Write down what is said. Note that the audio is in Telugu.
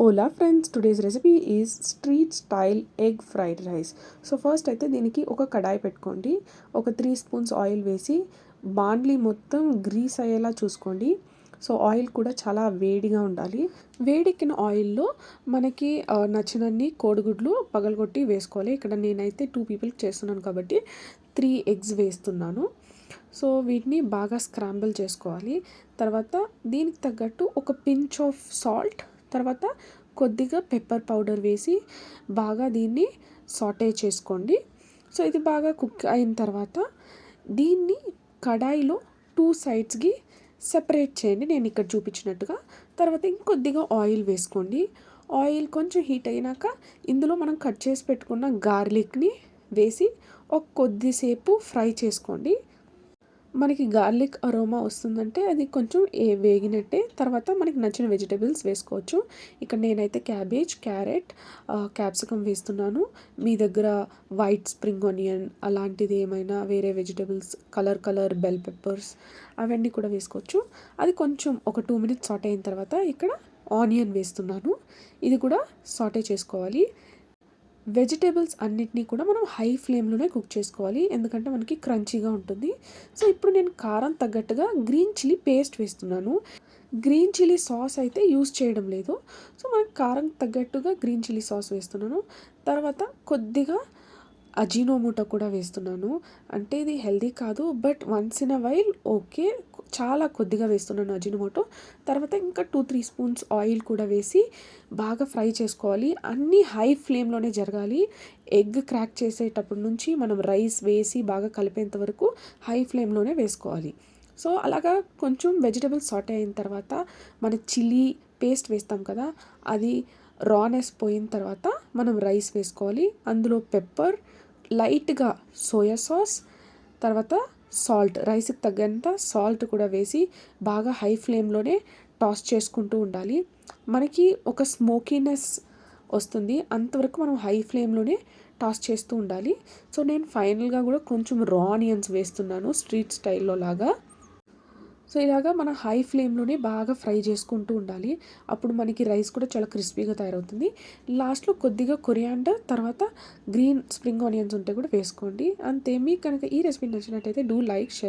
Ola friends, today's recipe is street style egg fried rice. So first అయితే దీనికి ఒక కడాయి పెట్టుకోండి. ఒక 3 స్పూన్స్ ఆయిల్ వేసి బాండ్లీ మొత్తం గ్రీస్ అయ్యేలా చూసుకోండి. సో ఆయిల్ కూడా చాలా వేడిగా ఉండాలి. వేడెక్కిన ఆయిల్లో మనకి నచ్చినన్ని కోడిగుడ్లు పగలగొట్టి వేసుకోవాలి. ఇక్కడ నేనైతే 2 పీపుల్కి చేస్తున్నాను కాబట్టి 3 ఎగ్స్ వేస్తున్నాను. సో వీటిని బాగా స్క్రాంబుల్ చేసుకోవాలి. తర్వాత దీనికి తగ్గట్టు ఒక పించ్ ఆఫ్ సాల్ట్, తర్వాత కొద్దిగా పెప్పర్ పౌడర్ వేసి బాగా దీన్ని సాటే చేసుకోండి. సో ఇది బాగా కుక్ అయిన తర్వాత దీన్ని కడాయిలో 2 సైడ్స్కి సెపరేట్ చేయండి, నేను ఇక్కడ చూపించినట్టుగా. తర్వాత ఇంకొద్దిగా ఆయిల్ వేసుకోండి. ఆయిల్ కొంచెం హీట్ అయినాక ఇందులో మనం కట్ చేసి పెట్టుకున్న గార్లిక్ని వేసి ఒక కొద్దిసేపు ఫ్రై చేసుకోండి. మనకి గార్లిక్ అరోమా వస్తుందంటే అది కొంచెం వేగినట్టే. తర్వాత మనకి నచ్చిన వెజిటేబుల్స్ వేసుకోవచ్చు. ఇక్కడ నేనైతే క్యాబేజ్, క్యారెట్, క్యాప్సికమ్ వేస్తున్నాను. మీ దగ్గర వైట్ స్ప్రింగ్ ఆనియన్ అలాంటిది ఏమైనా వేరే వెజిటేబుల్స్, కలర్ బెల్ పెప్పర్స్ అవన్నీ కూడా వేసుకోవచ్చు. అది కొంచెం ఒక 2 మినిట్స్ సాటే అయిన తర్వాత ఇక్కడ ఆనియన్ వేస్తున్నాను. ఇది కూడా సాటే చేసుకోవాలి. వెజిటేబుల్స్ అన్నిటినీ కూడా మనం హై ఫ్లేమ్లోనే కుక్ చేసుకోవాలి, ఎందుకంటే మనకి క్రంచీగా ఉంటుంది. సో ఇప్పుడు నేను కారం తగ్గట్టుగా గ్రీన్ చిల్లీ పేస్ట్ వేస్తున్నాను. గ్రీన్ చిల్లీ సాస్ అయితే యూస్ చేయడం లేదు. సో మనకి కారం తగ్గట్టుగా గ్రీన్ చిల్లీ సాస్ వేస్తున్నాను. తర్వాత కొద్దిగా అజినోమోటో కూడా వేస్తున్నాను. అంటే ఇది హెల్దీ కాదు, but once in a while okay, చాలా కొద్దిగా వేస్తున్నాను అజినోమోటో. తర్వాత ఇంకా 2-3 స్పూన్స్ ఆయిల్ కూడా వేసి బాగా ఫ్రై చేసుకోవాలి. అన్నీ హై ఫ్లేమ్లోనే జరగాలి. ఎగ్ క్రాక్ చేసేటప్పటి నుంచి మనం రైస్ వేసి బాగా కలిపేంత వరకు హై ఫ్లేమ్లోనే వేసుకోవాలి. సో అలాగా కొంచెం వెజిటబుల్స్ సాటే అయిన తర్వాత మన చిల్లీ పేస్ట్ వేస్తాం కదా, అది రానెస్ పోయిన తర్వాత మనం రైస్ వేసుకోవాలి. అందులో పెప్పర్, లైట్గా సోయా సాస్, తర్వాత సాల్ట్, రైస్కి తగ్గంత సాల్ట్ కూడా వేసి బాగా హై ఫ్లేమ్లోనే టాస్ చేసుకుంటూ ఉండాలి. మనకి ఒక స్మోకీనెస్ వస్తుంది, అంతవరకు మనం హై ఫ్లేమ్లోనే టాస్ చేస్తూ ఉండాలి. సో నేను ఫైనల్గా కూడా కొంచెం రా ఆనియన్స్ వేస్తున్నాను, స్ట్రీట్ స్టైల్లో లాగా. సో ఇలాగా మనం హై ఫ్లేమ్లోనే బాగా ఫ్రై చేసుకుంటూ ఉండాలి. అప్పుడు మనకి రైస్ కూడా చాలా క్రిస్పీగా తయారవుతుంది. లాస్ట్లో కొద్దిగా కొరియాండర్, తర్వాత గ్రీన్ స్ప్రింగ్ ఆనియన్స్ ఉంటే కూడా వేసుకోండి. అంతే. మీకు కనుక ఈ రెసిపీ నచ్చినట్టయితే డూ లైక్, షేర్.